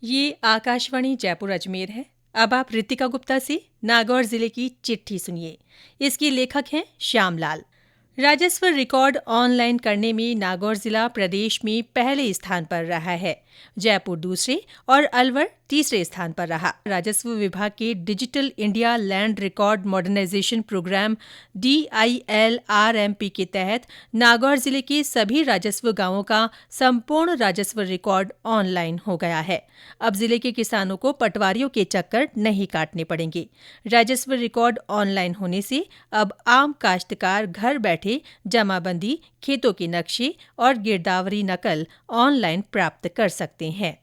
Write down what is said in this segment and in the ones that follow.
ये आकाशवाणी जयपुर अजमेर है। अब आप रितिका गुप्ता से नागौर जिले की चिट्ठी सुनिए। इसके लेखक हैं श्यामलाल। राजस्व रिकॉर्ड ऑनलाइन करने में नागौर जिला प्रदेश में पहले स्थान पर रहा है। जयपुर दूसरे और अलवर तीसरे स्थान पर रहा। राजस्व विभाग के digital India land record modernisation programme DILRMP के तहत नागौर जिले के सभी राजस्व गांवों का संपूर्ण राजस्व रिकॉर्ड ऑनलाइन हो गया है। अब जिले के किसानों को पटवारियों के चक्कर नहीं काटने पड़ेंगे। राजस्व रिकॉर्ड ऑनलाइन होने से अब आम काश्तकार घर बैठे जमाबंदी, खेतों के नक्शे और गिरदावरी नकल ऑनलाइन प्राप्त कर सकते हैं।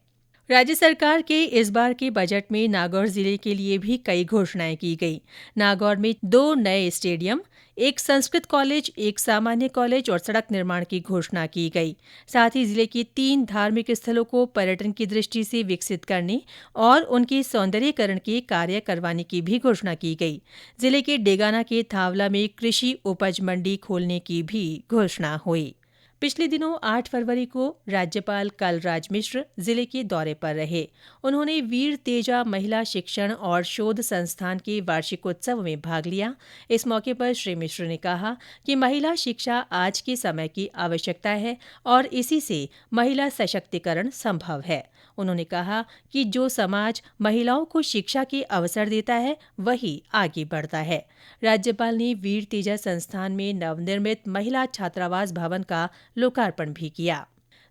राज्य सरकार के इस बार के बजट में नागौर जिले के लिए भी कई घोषणाएं की गई। नागौर में 2 नए स्टेडियम, एक संस्कृत कॉलेज, एक सामान्य कॉलेज और सड़क निर्माण की घोषणा की गई। साथ ही जिले के 3 धार्मिक स्थलों को पर्यटन की दृष्टि से विकसित करने और उनके सौंदर्यीकरण के कार्य करवाने की भी घोषणा की गई। जिले के डेगाना के थावला में कृषि उपज मंडी खोलने की भी घोषणा हुई। पिछले दिनों 8 फरवरी को राज्यपाल कलराज मिश्र जिले के दौरे पर रहे। उन्होंने वीर तेजा महिला शिक्षण और शोध संस्थान के वार्षिकोत्सव में भाग लिया। इस मौके पर श्री मिश्र ने कहा कि महिला शिक्षा आज के समय की आवश्यकता है और इसी से महिला सशक्तिकरण संभव है। उन्होंने कहा कि जो समाज महिलाओं को शिक्षा के अवसर देता है वही आगे बढ़ता है। राज्यपाल ने वीर तेजा संस्थान में नवनिर्मित महिला छात्रावास भवन का लोकार्पण भी किया।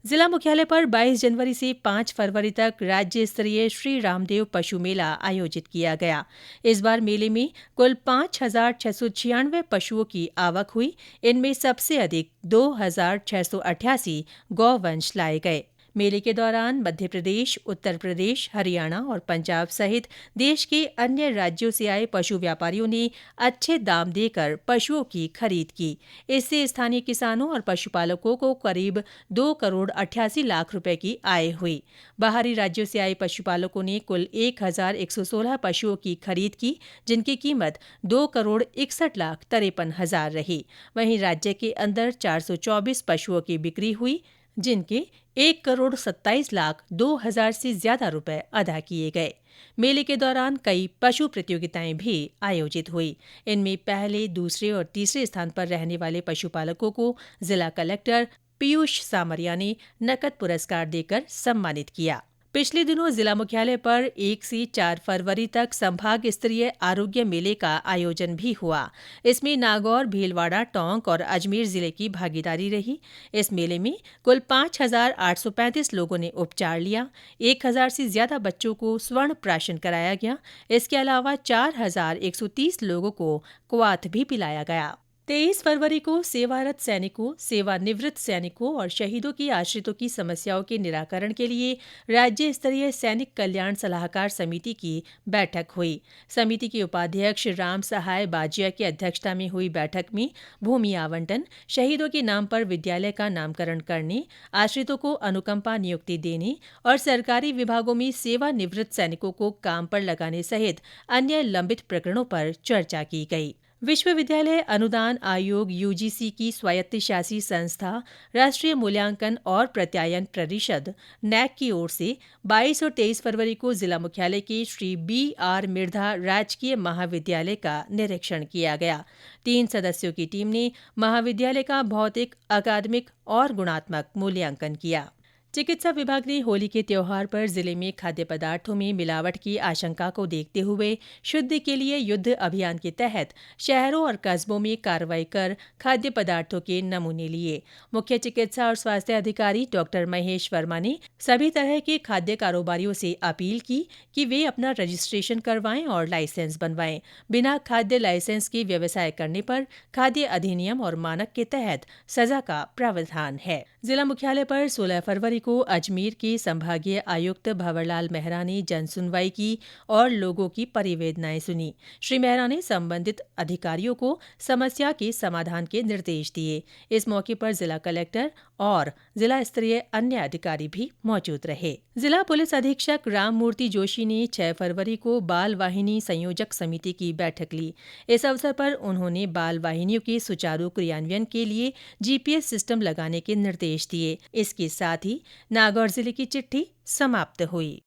जिला मुख्यालय पर 22 जनवरी से 5 फरवरी तक राज्य स्तरीय श्री रामदेव पशु मेला आयोजित किया गया। इस बार मेले में कुल 5,696 पशुओं की आवक हुई। इनमें सबसे अधिक 2,688 गौवंश लाए गए। मेले के दौरान मध्य प्रदेश, उत्तर प्रदेश, हरियाणा और पंजाब सहित देश के अन्य राज्यों से आए पशु व्यापारियों ने अच्छे दाम देकर पशुओं की खरीद की। इससे स्थानीय किसानों और पशुपालकों को करीब 2 करोड़ 88 लाख रुपए की आय हुई। बाहरी राज्यों से आए पशुपालकों ने कुल 1,116 पशुओं की खरीद की, जिनकी कीमत 2 करोड़ 61 लाख 53 हजार रही। वहीं राज्य के अंदर 424 पशुओं की बिक्री हुई, जिनके 1 करोड़ 27 लाख 2 हजार से ज्यादा रुपए अदा किए गए। मेले के दौरान कई पशु प्रतियोगिताएं भी आयोजित हुई। इनमें पहले, दूसरे और तीसरे स्थान पर रहने वाले पशुपालकों को जिला कलेक्टर पीयूष सामरिया ने नकद पुरस्कार देकर सम्मानित किया। पिछले दिनों जिला मुख्यालय पर 1 से 4 फरवरी तक संभाग स्तरीय आरोग्य मेले का आयोजन भी हुआ। इसमें नागौर, भीलवाड़ा, टोंक और अजमेर जिले की भागीदारी रही। इस मेले में कुल 5,835 लोगों ने उपचार लिया। 1,000 से ज्यादा बच्चों को स्वर्ण प्राशन कराया गया। इसके अलावा 4,130 लोगों को क्वाथ भी पिलाया गया। 23 फरवरी को सेवारत सैनिकों, सेवानिवृत्त सैनिकों और शहीदों की आश्रितों की समस्याओं के निराकरण के लिए राज्य स्तरीय सैनिक कल्याण सलाहकार समिति की बैठक हुई। समिति के उपाध्यक्ष राम सहाय बाजिया की अध्यक्षता में हुई बैठक में भूमि आवंटन, शहीदों के नाम पर विद्यालय का नामकरण करने, आश्रितों को अनुकंपा नियुक्ति देने और सरकारी विभागों में सेवानिवृत्त सैनिकों को काम पर लगाने सहित अन्य लंबित प्रकरणों पर चर्चा की गई। विश्वविद्यालय अनुदान आयोग UGC की स्वायत्तशासी संस्था राष्ट्रीय मूल्यांकन और प्रत्यायन परिषद NAC की ओर से 22 और 23 फरवरी को जिला मुख्यालय के श्री BR मिर्धा राजकीय महाविद्यालय का निरीक्षण किया गया। 3 सदस्यों की टीम ने महाविद्यालय का भौतिक, अकादमिक और गुणात्मक मूल्यांकन किया। चिकित्सा विभाग ने होली के त्योहार पर जिले में खाद्य पदार्थों में मिलावट की आशंका को देखते हुए शुद्ध के लिए युद्ध अभियान के तहत शहरों और कस्बों में कार्रवाई कर खाद्य पदार्थों के नमूने लिए। मुख्य चिकित्सा और स्वास्थ्य अधिकारी डॉक्टर महेश वर्मा ने सभी तरह के खाद्य कारोबारियों से अपील की कि वे अपना रजिस्ट्रेशन करवाएं और लाइसेंस बनवाएं। बिना खाद्य लाइसेंस के व्यवसाय करने पर खाद्य अधिनियम और मानक के तहत सजा का प्रावधान है। जिला मुख्यालय पर 16 फरवरी को अजमेर के संभागीय आयुक्त भंवरलाल मेहरा ने जनसुनवाई की और लोगों की परिवेदनाएं सुनी। श्री मेहरा ने संबंधित अधिकारियों को समस्या के समाधान के निर्देश दिए। इस मौके पर जिला कलेक्टर और जिला स्तरीय अन्य अधिकारी भी मौजूद रहे। जिला पुलिस अधीक्षक राममूर्ति जोशी ने 6 फरवरी को बाल वाहिनी संयोजक समिति की बैठक ली। इस अवसर पर उन्होंने बाल वाहिनियों के सुचारू क्रियान्वयन के लिए GPS सिस्टम लगाने के निर्देश दिए। इसके साथ ही नागौर जिले की चिट्ठी समाप्त हुई।